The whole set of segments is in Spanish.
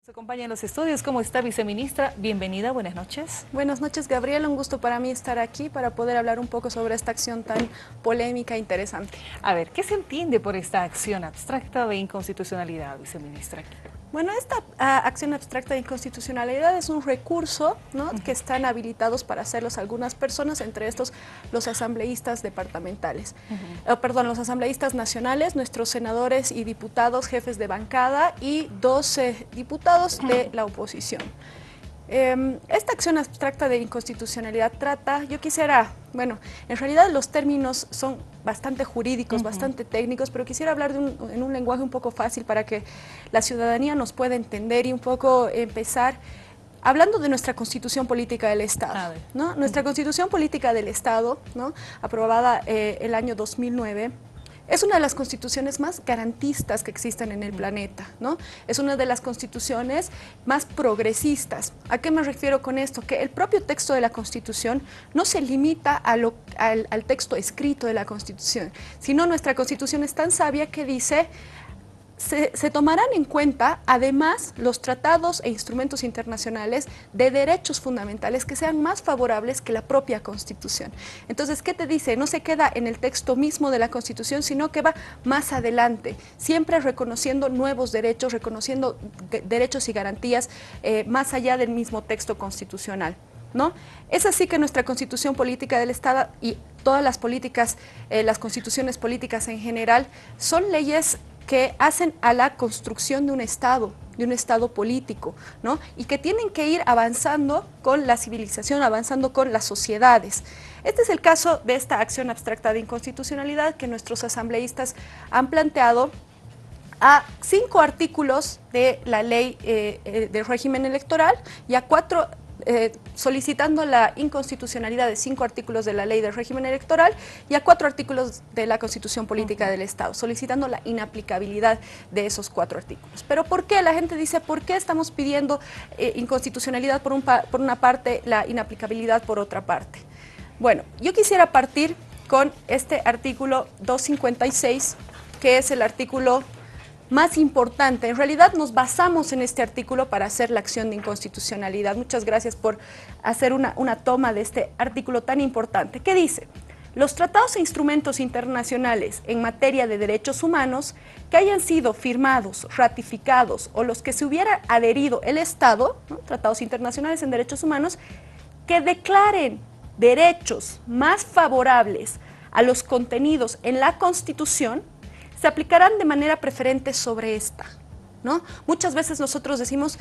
Nos acompaña en los estudios. ¿Cómo está, viceministra? Bienvenida, buenas noches. Buenas noches, Gabriela. Un gusto para mí estar aquí para poder hablar un poco sobre esta acción tan polémica e interesante. A ver, ¿qué se entiende por esta acción abstracta de inconstitucionalidad, viceministra? Bueno, esta acción abstracta de inconstitucionalidad es un recurso, ¿no?, que están habilitados para hacerlos algunas personas, entre estos los asambleístas departamentales. Perdón, los asambleístas nacionales, nuestros senadores y diputados, jefes de bancada y 12 diputados de la oposición. Esta acción abstracta de inconstitucionalidad trata, yo quisiera, bueno, en realidad los términos son bastante jurídicos, bastante técnicos, pero quisiera hablar en un lenguaje un poco fácil para que la ciudadanía nos pueda entender y un poco empezar hablando de nuestra Constitución Política del Estado, ¿no? Nuestra Constitución Política del Estado, ¿no?, aprobada el año 2009, es una de las constituciones más garantistas que existen en el planeta, ¿no? Es una de las constituciones más progresistas. ¿A qué me refiero con esto? Que el propio texto de la Constitución no se limita al texto escrito de la Constitución, sino nuestra Constitución es tan sabia que dice: se tomarán en cuenta, además, los tratados e instrumentos internacionales de derechos fundamentales que sean más favorables que la propia Constitución. Entonces, ¿qué te dice? No se queda en el texto mismo de la Constitución, sino que va más adelante, siempre reconociendo nuevos derechos, reconociendo derechos y garantías más allá del mismo texto constitucional, ¿no? Es así que nuestra Constitución Política del Estado y todas las políticas, las constituciones políticas en general, son leyes que hacen a la construcción de un Estado político, ¿no?, y que tienen que ir avanzando con la civilización, avanzando con las sociedades. Este es el caso de esta acción abstracta de inconstitucionalidad que nuestros asambleístas han planteado a 5 artículos de la ley del régimen electoral y a 4 solicitando la inconstitucionalidad de 5 artículos de la ley del régimen electoral y a 4 artículos de la Constitución Política del Estado, solicitando la inaplicabilidad de esos 4 artículos. Pero ¿por qué? La gente dice, ¿por qué estamos pidiendo inconstitucionalidad por una parte, la inaplicabilidad por otra parte? Bueno, yo quisiera partir con este artículo 256, que es el artículo más importante. En realidad nos basamos en este artículo para hacer la acción de inconstitucionalidad. Muchas gracias por hacer una toma de este artículo tan importante. ¿Qué dice? Los tratados e instrumentos internacionales en materia de derechos humanos que hayan sido firmados, ratificados o los que se hubiera adherido el Estado, ¿no?, tratados internacionales en derechos humanos, que declaren derechos más favorables a los contenidos en la Constitución, se aplicarán de manera preferente sobre esta, ¿no? Muchas veces nosotros decimos,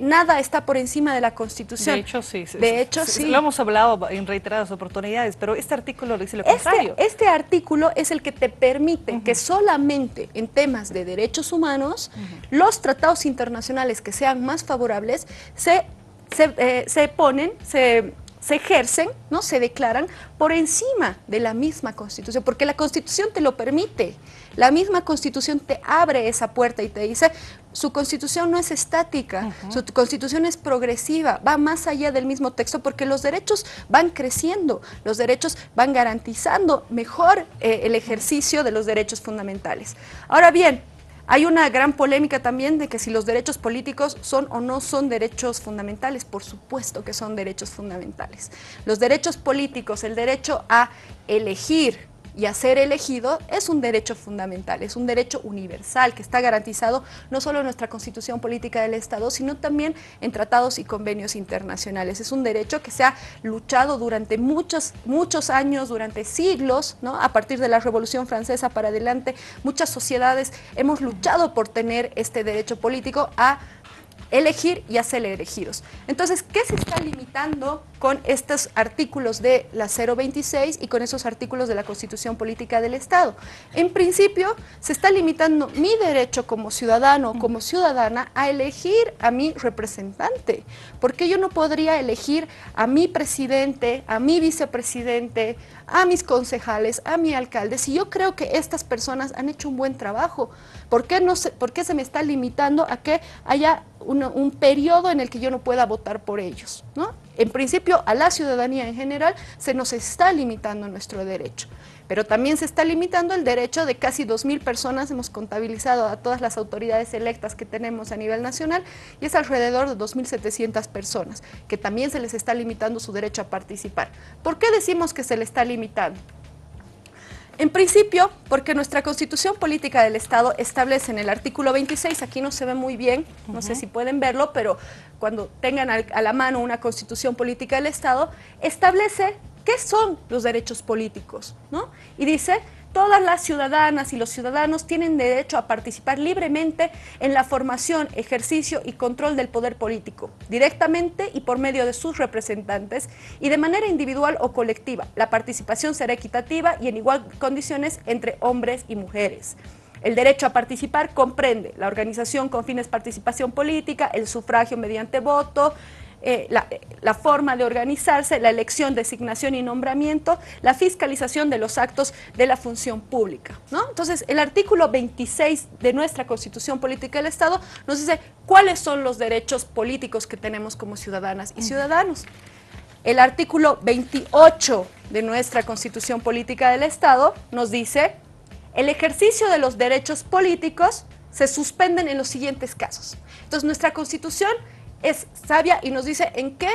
nada está por encima de la Constitución. De hecho, sí. De hecho, sí. Lo hemos hablado en reiteradas oportunidades, pero este artículo dice lo contrario. Este artículo es el que te permite que solamente en temas de derechos humanos, los tratados internacionales que sean más favorables se ejercen, ¿no?, se declaran por encima de la misma Constitución, porque la Constitución te lo permite. La misma Constitución te abre esa puerta y te dice, su Constitución no es estática, su Constitución es progresiva, va más allá del mismo texto porque los derechos van creciendo, los derechos van garantizando mejor el ejercicio de los derechos fundamentales. Ahora bien, hay una gran polémica también de que si los derechos políticos son o no son derechos fundamentales. Por supuesto que son derechos fundamentales. Los derechos políticos, el derecho a elegir y a ser elegido, es un derecho fundamental, es un derecho universal que está garantizado no solo en nuestra Constitución Política del Estado, sino también en tratados y convenios internacionales. Es un derecho que se ha luchado durante muchos años, durante siglos, ¿no?, a partir de la Revolución Francesa para adelante. Muchas sociedades hemos luchado por tener este derecho político a elegir y a ser elegidos. Entonces, ¿qué se está limitando con estos artículos de la 026 y con esos artículos de la Constitución Política del Estado? En principio, se está limitando mi derecho como ciudadano o como ciudadana a elegir a mi representante. ¿Por qué yo no podría elegir a mi presidente, a mi vicepresidente, a mis concejales, a mi alcalde? Si yo creo que estas personas han hecho un buen trabajo, ¿por qué se me está limitando a que haya un periodo en el que yo no pueda votar por ellos, ¿no? En principio, a la ciudadanía en general se nos está limitando nuestro derecho. pero también se está limitando el derecho de casi 2.000 personas, hemos contabilizado a todas las autoridades electas que tenemos a nivel nacional, y es alrededor de 2.700 personas, que también se les está limitando su derecho a participar. ¿Por qué decimos que se le está limitando? En principio, porque nuestra Constitución Política del Estado establece en el artículo 26, aquí no se ve muy bien, no sé si pueden verlo, pero cuando tengan a la mano una Constitución Política del Estado, establece qué son los derechos políticos, ¿no? Y dice: todas las ciudadanas y los ciudadanos tienen derecho a participar libremente en la formación, ejercicio y control del poder político, directamente y por medio de sus representantes, y de manera individual o colectiva. La participación será equitativa y en igual condiciones entre hombres y mujeres. El derecho a participar comprende la organización con fines de participación política, el sufragio mediante voto, la forma de organizarse, la elección, designación y nombramiento, la fiscalización de los actos de la función pública, ¿no? Entonces, el artículo 26 de nuestra Constitución Política del Estado nos dice cuáles son los derechos políticos que tenemos como ciudadanas y ciudadanos. El artículo 28 de nuestra Constitución Política del Estado nos dice: el ejercicio de los derechos políticos se suspenden en los siguientes casos. Entonces, nuestra Constitución es sabia y nos dice en qué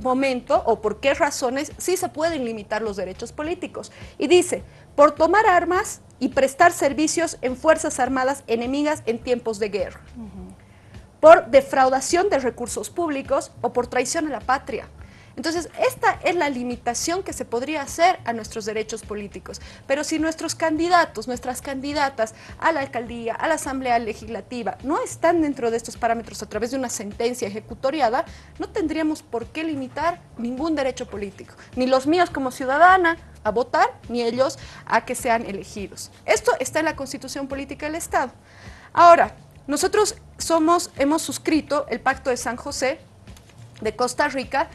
momento o por qué razones sí se pueden limitar los derechos políticos. Y dice: por tomar armas y prestar servicios en fuerzas armadas enemigas en tiempos de guerra, por defraudación de recursos públicos o por traición a la patria. Entonces, esta es la limitación que se podría hacer a nuestros derechos políticos. Pero si nuestros candidatos, nuestras candidatas a la alcaldía, a la asamblea legislativa, no están dentro de estos parámetros a través de una sentencia ejecutoriada, no tendríamos por qué limitar ningún derecho político, ni los míos como ciudadana a votar, ni ellos a que sean elegidos. Esto está en la Constitución Política del Estado. Ahora, nosotros hemos suscrito el Pacto de San José de Costa Rica,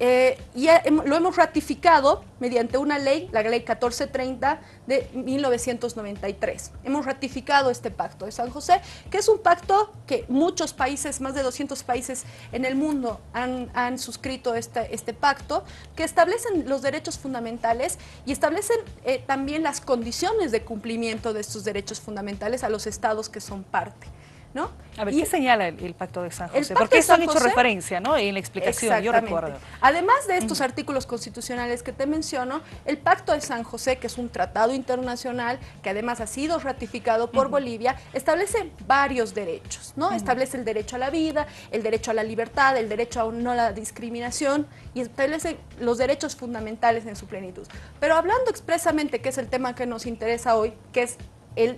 y lo hemos ratificado mediante una ley, la ley 1430 de 1993. Hemos ratificado este Pacto de San José, que es un pacto que muchos países, más de 200 países en el mundo han suscrito este pacto, que establecen los derechos fundamentales y establecen también las condiciones de cumplimiento de estos derechos fundamentales a los estados que son parte, ¿no? A ver, ¿qué señala el Pacto de San José? Porque eso han hecho referencia, ¿no? En la explicación, yo recuerdo. Además de estos artículos constitucionales que te menciono, el Pacto de San José, que es un tratado internacional que además ha sido ratificado por Bolivia, establece varios derechos, ¿no? Establece el derecho a la vida, el derecho a la libertad, el derecho a no la discriminación, y establece los derechos fundamentales en su plenitud. Pero hablando expresamente, que es el tema que nos interesa hoy, que es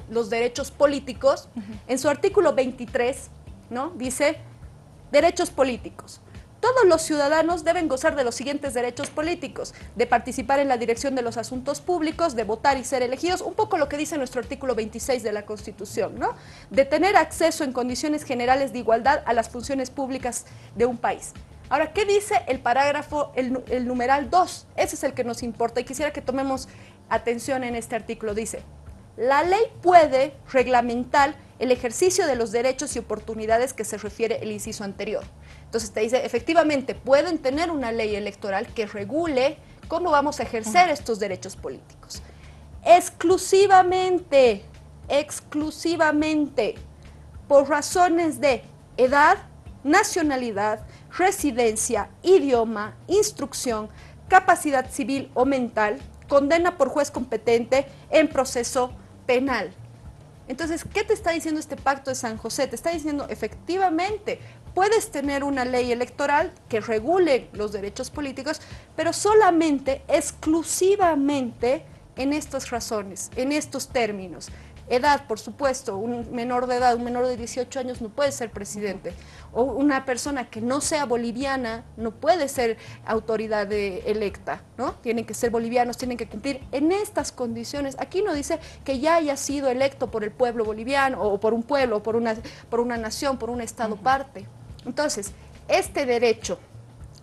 los derechos políticos, en su artículo 23, ¿no? Dice: derechos políticos. Todos los ciudadanos deben gozar de los siguientes derechos políticos: de participar en la dirección de los asuntos públicos, de votar y ser elegidos, un poco lo que dice nuestro artículo 26 de la Constitución, ¿no? De tener acceso en condiciones generales de igualdad a las funciones públicas de un país. Ahora, ¿qué dice el parágrafo, el numeral 2? Ese es el que nos importa y quisiera que tomemos atención en este artículo. Dice: la ley puede reglamentar el ejercicio de los derechos y oportunidades que se refiere el inciso anterior. Entonces te dice, efectivamente, pueden tener una ley electoral que regule cómo vamos a ejercer estos derechos políticos. Exclusivamente, por razones de edad, nacionalidad, residencia, idioma, instrucción, capacidad civil o mental, condena por juez competente en proceso penal. Entonces, ¿qué te está diciendo este Pacto de San José? Te está diciendo, efectivamente, puedes tener una ley electoral que regule los derechos políticos, pero solamente, exclusivamente en estas razones, en estos términos. Edad, por supuesto, un menor de edad, un menor de 18 años no puede ser presidente. O una persona que no sea boliviana no puede ser autoridad electa, ¿no? Tienen que ser bolivianos, tienen que cumplir en estas condiciones. Aquí no dice que ya haya sido electo por el pueblo boliviano, o por un pueblo, o por una nación, por un estado parte. Entonces, este derecho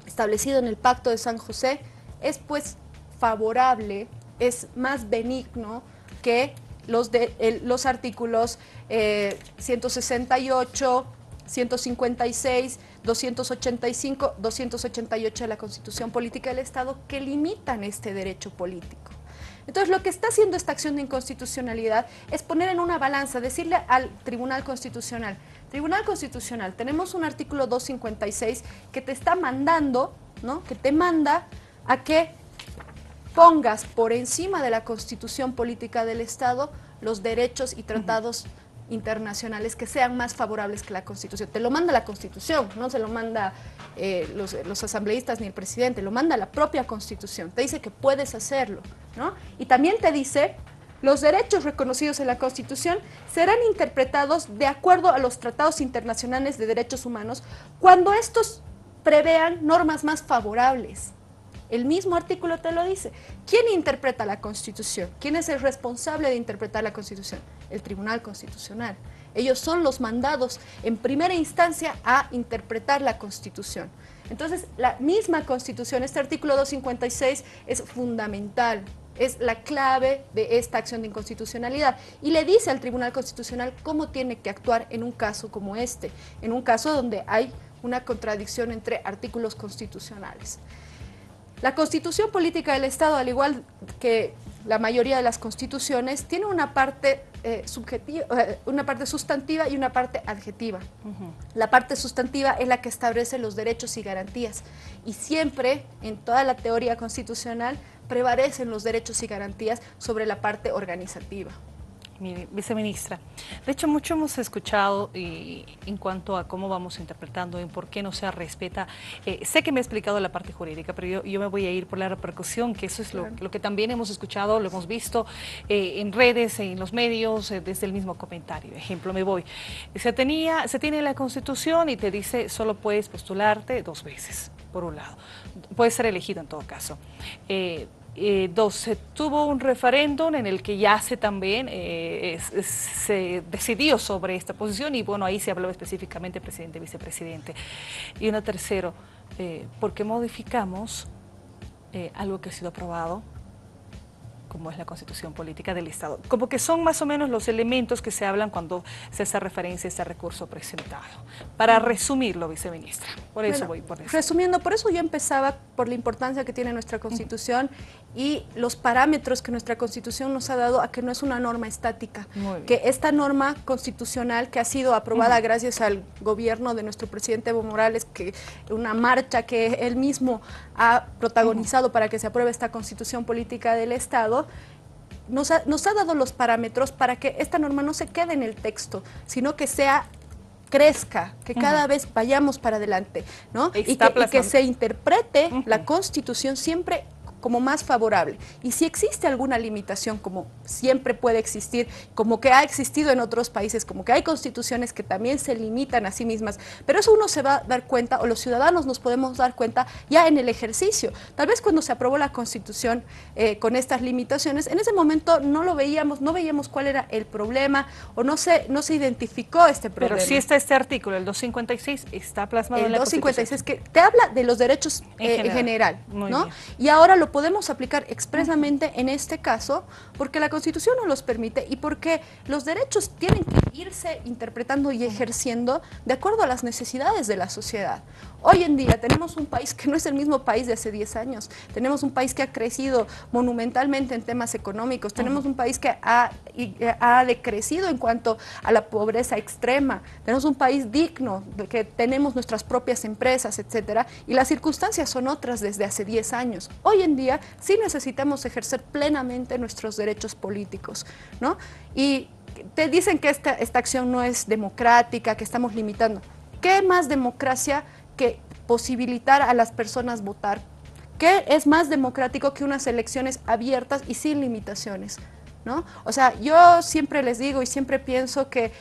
establecido en el Pacto de San José es pues favorable, es más benigno que los artículos 168, 156, 285, 288 de la Constitución Política del Estado, que limitan este derecho político. Entonces, lo que está haciendo esta acción de inconstitucionalidad es poner en una balanza, decirle al Tribunal Constitucional, tenemos un artículo 256 que te está mandando, ¿no?, que te manda a que pongas por encima de la Constitución Política del Estado los derechos y tratados internacionales que sean más favorables que la Constitución. Te lo manda la Constitución, no se lo manda los asambleístas ni el presidente, lo manda la propia Constitución. Te dice que puedes hacerlo, ¿no? Y también te dice: los derechos reconocidos en la Constitución serán interpretados de acuerdo a los tratados internacionales de derechos humanos cuando estos prevean normas más favorables. El mismo artículo te lo dice. ¿Quién interpreta la Constitución? ¿Quién es el responsable de interpretar la Constitución? El Tribunal Constitucional. Ellos son los mandados en primera instancia a interpretar la Constitución. Entonces, la misma Constitución, este artículo 256, es fundamental. Es la clave de esta acción de inconstitucionalidad y le dice al Tribunal Constitucional cómo tiene que actuar en un caso como este, en un caso donde hay una contradicción entre artículos constitucionales. La Constitución Política del Estado, al igual que la mayoría de las constituciones, tiene una parte subjetiva, una parte sustantiva y una parte adjetiva. La parte sustantiva es la que establece los derechos y garantías y siempre en toda la teoría constitucional prevalecen los derechos y garantías sobre la parte organizativa. Mire, viceministra, de hecho mucho hemos escuchado en cuanto a cómo vamos interpretando, en por qué no se respeta. Sé que me ha explicado la parte jurídica, pero yo me voy a ir por la repercusión, que eso es lo que también hemos escuchado, lo hemos visto en redes, en los medios, desde el mismo comentario. Ejemplo, se tiene la Constitución y te dice solo puedes postularte 2 veces, por un lado. Puedes ser elegido en todo caso. 2, se tuvo un referéndum en el que ya se también se decidió sobre esta posición y bueno, ahí se habló específicamente presidente y vicepresidente. Y una tercero, ¿por qué modificamos algo que ha sido aprobado, como es la Constitución Política del Estado? Como que son más o menos los elementos que se hablan cuando se hace referencia a este recurso presentado. Para resumirlo, viceministra, por eso voy por eso. Resumiendo, por eso yo empezaba por la importancia que tiene nuestra Constitución y los parámetros que nuestra Constitución nos ha dado a que no es una norma estática, que esta norma constitucional que ha sido aprobada gracias al gobierno de nuestro presidente Evo Morales, que una marcha que él mismo ha protagonizado para que se apruebe esta Constitución Política del Estado, nos ha dado los parámetros para que esta norma no se quede en el texto, sino que crezca, que cada vez vayamos para adelante, ¿no? Y que se interprete la Constitución siempre como más favorable. Y si existe alguna limitación, como siempre puede existir, como que ha existido en otros países, como que hay constituciones que también se limitan a sí mismas, pero eso uno se va a dar cuenta, o los ciudadanos nos podemos dar cuenta ya en el ejercicio. Tal vez cuando se aprobó la Constitución con estas limitaciones, en ese momento no veíamos cuál era el problema, o no se identificó este problema. Pero sí está este artículo, el 256, está plasmado en la Constitución. El 256, que te habla de los derechos en general, ¿no? Y ahora lo podemos aplicar expresamente en este caso porque la Constitución nos los permite y porque los derechos tienen que irse interpretando y ejerciendo de acuerdo a las necesidades de la sociedad. Hoy en día tenemos un país que no es el mismo país de hace 10 años, tenemos un país que ha crecido monumentalmente en temas económicos, tenemos un país que ha decrecido en cuanto a la pobreza extrema, tenemos un país digno, que tenemos nuestras propias empresas, etcétera, y las circunstancias son otras desde hace 10 años. Hoy en día sí necesitamos ejercer plenamente nuestros derechos políticos, ¿no? Y te dicen que esta acción no es democrática, que estamos limitando. ¿Qué más democracia que posibilitar a las personas votar? ¿Qué es más democrático que unas elecciones abiertas y sin limitaciones, ¿no? O sea, yo siempre les digo y siempre pienso que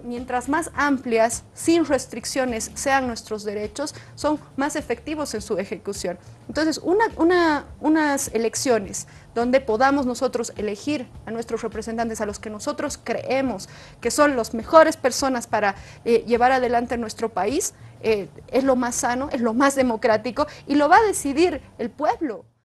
mientras más amplias, sin restricciones, sean nuestros derechos, son más efectivos en su ejecución. Entonces, unas elecciones donde podamos nosotros elegir a nuestros representantes, a los que nosotros creemos que son las mejores personas para llevar adelante nuestro país, es lo más sano, es lo más democrático y lo va a decidir el pueblo.